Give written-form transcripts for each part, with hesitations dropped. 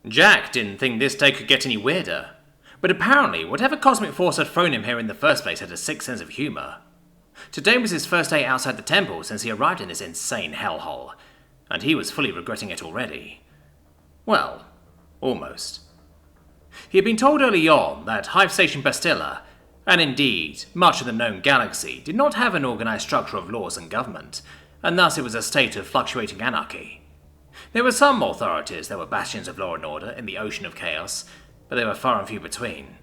Jack didn't think this day could get any weirder, but apparently whatever cosmic force had thrown him here in the first place had a sick sense of humour. Today was his first day outside the temple since he arrived in this insane hellhole, and he was fully regretting it already. Well, almost. He had been told early on that Hive Station Bastilla, and indeed much of the known galaxy, did not have an organised structure of laws and government, and thus it was a state of fluctuating anarchy. There were some authorities that were bastions of law and order in the ocean of chaos, but they were far and few between.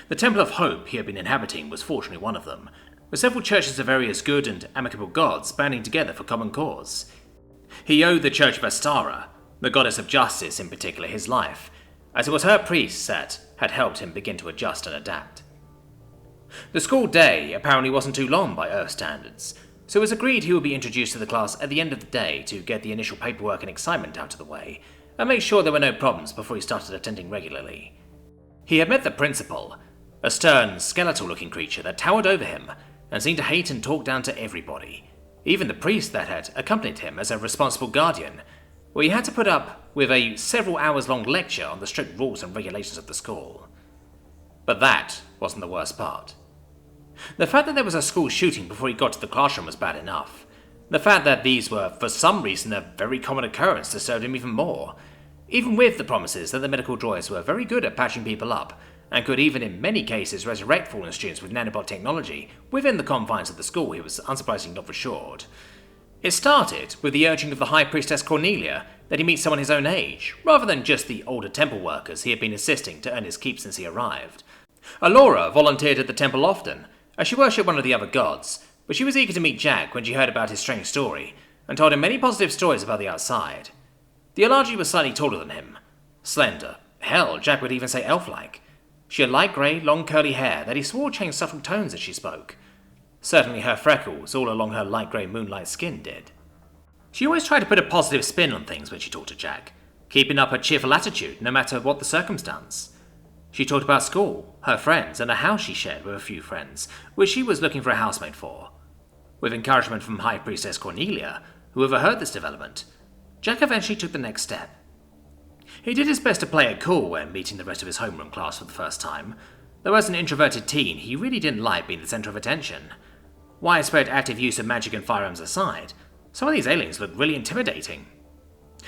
The Temple of Hope he had been inhabiting was fortunately one of them, with several churches of various good and amicable gods banding together for common cause. He owed the Church of Astara, the goddess of justice in particular, his life, as it was her priests that had helped him begin to adjust and adapt. The school day apparently wasn't too long by Earth standards, so it was agreed he would be introduced to the class at the end of the day to get the initial paperwork and excitement out of the way, and make sure there were no problems before he started attending regularly. He had met the principal, a stern, skeletal-looking creature that towered over him and seemed to hate and talk down to everybody, even the priest that had accompanied him as a responsible guardian, where he had to put up with a several hours-long lecture on the strict rules and regulations of the school. But that wasn't the worst part. The fact that there was a school shooting before he got to the classroom was bad enough. The fact that these were, for some reason, a very common occurrence disturbed him even more, even with the promises that the medical droids were very good at patching people up, and could even in many cases resurrect fallen students with nanobot technology within the confines of the school. He was unsurprisingly not reassured. It started with the urging of the High Priestess Cornelia that he meet someone his own age, rather than just the older temple workers he had been assisting to earn his keep since he arrived. Alora volunteered at the temple often, as she worshipped one of the other gods, but she was eager to meet Jack when she heard about his strange story, and told him many positive stories about the outside. The Alagi was slightly taller than him, slender, hell, Jack would even say elf-like. She had light grey, long curly hair that he swore changed subtle tones as she spoke. Certainly her freckles all along her light grey moonlight skin did. She always tried to put a positive spin on things when she talked to Jack, keeping up her cheerful attitude no matter what the circumstance. She talked about school, her friends, and a house she shared with a few friends, which she was looking for a housemate for. With encouragement from High Priestess Cornelia, who overheard this development, Jack eventually took the next step. He did his best to play it cool when meeting the rest of his homeroom class for the first time, though as an introverted teen he really didn't like being the centre of attention. Widespread active use of magic and firearms aside, some of these aliens looked really intimidating.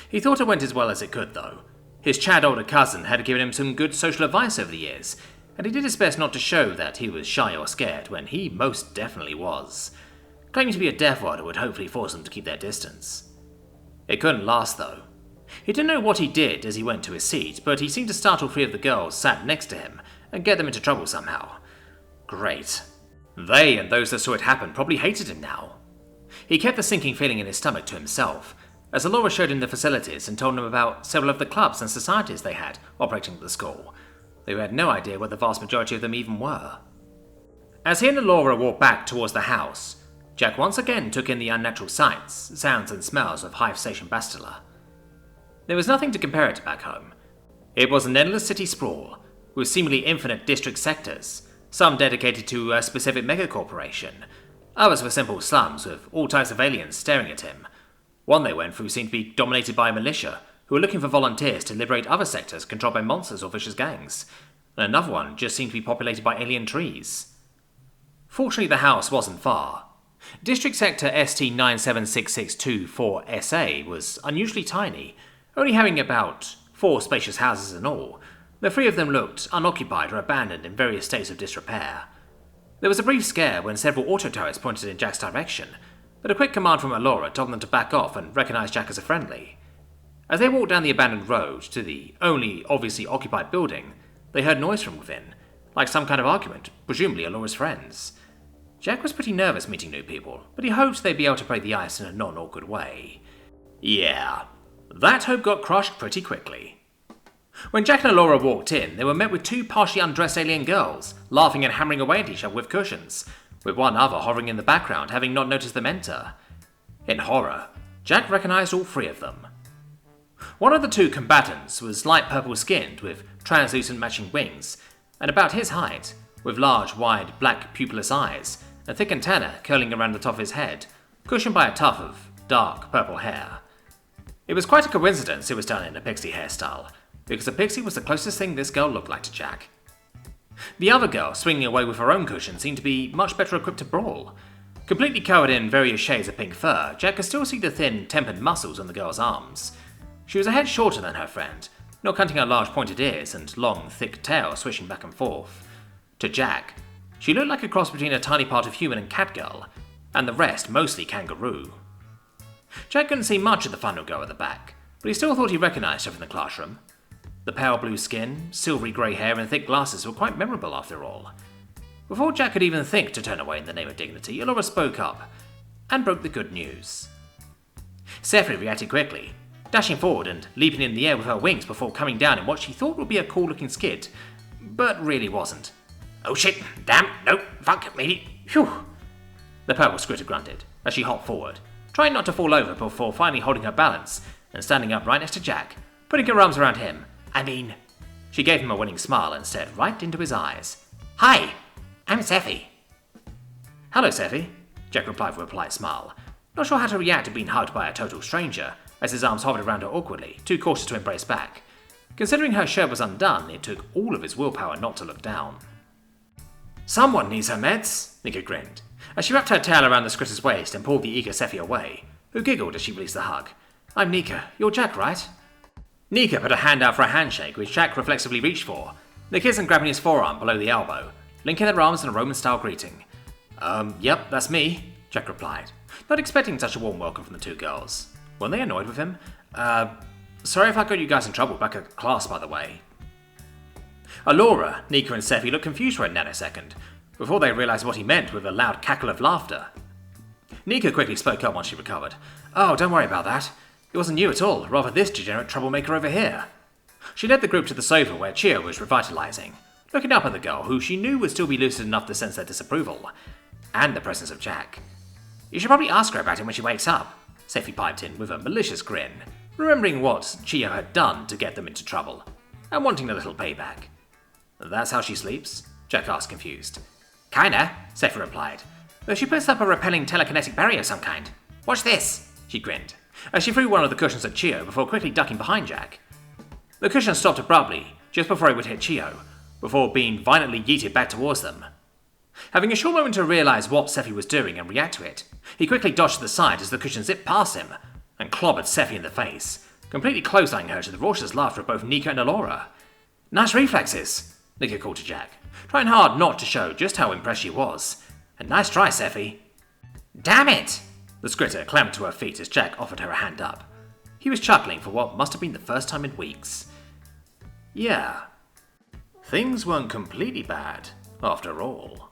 He thought it went as well as it could, though. His Chad older cousin had given him some good social advice over the years, and he did his best not to show that he was shy or scared when he most definitely was. Claiming to be a Death Rider would hopefully force them to keep their distance. It couldn't last, though. He didn't know what he did as he went to his seat, but he seemed to startle 3 of the girls sat next to him and get them into trouble somehow. Great. They and those that saw it happen probably hated him now. He kept the sinking feeling in his stomach to himself, as Alora showed him the facilities and told him about several of the clubs and societies they had operating at the school, though he had no idea what the vast majority of them even were. As he and Alora walked back towards the house, Jack once again took in the unnatural sights, sounds and smells of Hive Station Bastilla. There was nothing to compare it to back home. It was an endless city sprawl, with seemingly infinite district sectors, some dedicated to a specific megacorporation, others were simple slums with all types of aliens staring at him. One they went through seemed to be dominated by a militia, who were looking for volunteers to liberate other sectors controlled by monsters or vicious gangs, and another one just seemed to be populated by alien trees. Fortunately, the house wasn't far. District Sector ST-97662-4SA was unusually tiny, only having about 4 spacious houses in all. The 3 of them looked unoccupied or abandoned in various states of disrepair. There was a brief scare when several auto turrets pointed in Jack's direction, but a quick command from Alora told them to back off and recognize Jack as a friendly. As they walked down the abandoned road to the only obviously occupied building, they heard noise from within, like some kind of argument, presumably Alora's friends. Jack was pretty nervous meeting new people, but he hoped they'd be able to break the ice in a non-awkward way. Yeah, that hope got crushed pretty quickly. When Jack and Alora walked in, they were met with 2 partially undressed alien girls, laughing and hammering away at each other with cushions, with one other hovering in the background, having not noticed them enter. In horror, Jack recognized all 3 of them. One of the 2 combatants was light purple-skinned, with translucent matching wings, and about his height, with large, wide, black pupilless eyes, a thick antenna curling around the top of his head, cushioned by a tuft of dark purple hair. It was quite a coincidence it was done in a pixie hairstyle, because a pixie was the closest thing this girl looked like to Jack. The other girl, swinging away with her own cushion, seemed to be much better equipped to brawl. Completely covered in various shades of pink fur, Jack could still see the thin, tempered muscles on the girl's arms. She was a head shorter than her friend, not counting her large pointed ears and long, thick tail swishing back and forth. To Jack, she looked like a cross between a tiny part of human and catgirl, and the rest mostly kangaroo. Jack couldn't see much of the final girl at the back, but he still thought he recognised her from the classroom. The pale blue skin, silvery grey hair and thick glasses were quite memorable after all. Before Jack could even think to turn away in the name of dignity, Elora spoke up, and broke the good news. Jeffery reacted quickly, dashing forward and leaping in the air with her wings before coming down in what she thought would be a cool-looking skid, but really wasn't. "Oh shit, damn, no, fuck, maybe, phew." The purple scritter grunted, as she hopped forward, trying not to fall over before finally holding her balance and standing up right next to Jack, putting her arms around him. She gave him a winning smile and stared right into his eyes. "Hi, I'm Seffi." "Hello, Seffi," Jack replied with a polite smile, not sure how to react to being hugged by a total stranger, as his arms hovered around her awkwardly, too cautious to embrace back. Considering her shirt was undone, it took all of his willpower not to look down. "Someone needs her meds," Nika grinned, as she wrapped her tail around the scritter's waist and pulled the eager Seffi away, who giggled as she released the hug. "I'm Nika. You're Jack, right?" Nika put a hand out for a handshake, which Jack reflexively reached for, the kissing grabbing his forearm below the elbow, linking their arms in a Roman-style greeting. Yep, that's me," Jack replied, not expecting such a warm welcome from the two girls. Weren't they annoyed with him? Sorry if I got you guys in trouble back at class, by the way." Elora, Nika and Seffi looked confused for a nanosecond, before they realised what he meant with a loud cackle of laughter. Nika quickly spoke up once she recovered. "Oh, don't worry about that. It wasn't you at all, rather this degenerate troublemaker over here." She led the group to the sofa where Chio was revitalising, looking up at the girl who she knew would still be lucid enough to sense their disapproval, and the presence of Jack. "You should probably ask her about him when she wakes up," Seffi piped in with a malicious grin, remembering what Chio had done to get them into trouble, and wanting a little payback. "That's how she sleeps?" Jack asked, confused. "Kinda," Seffi replied, "though she puts up a repelling telekinetic barrier of some kind. Watch this," she grinned, as she threw one of the cushions at Chio before quickly ducking behind Jack. The cushion stopped abruptly, just before it would hit Chio, before being violently yeeted back towards them. Having a short moment to realise what Seffi was doing and react to it, he quickly dodged to the side as the cushion zipped past him and clobbered Seffi in the face, completely clotheslining her to the raucous laughter of both Nika and Elora. "Nice reflexes," Nika called to Jack, trying hard not to show just how impressed she was. "And nice try, Seffi." "Damn it!" The scritter clambered to her feet as Jack offered her a hand up. He was chuckling for what must have been the first time in weeks. Yeah, things weren't completely bad, after all.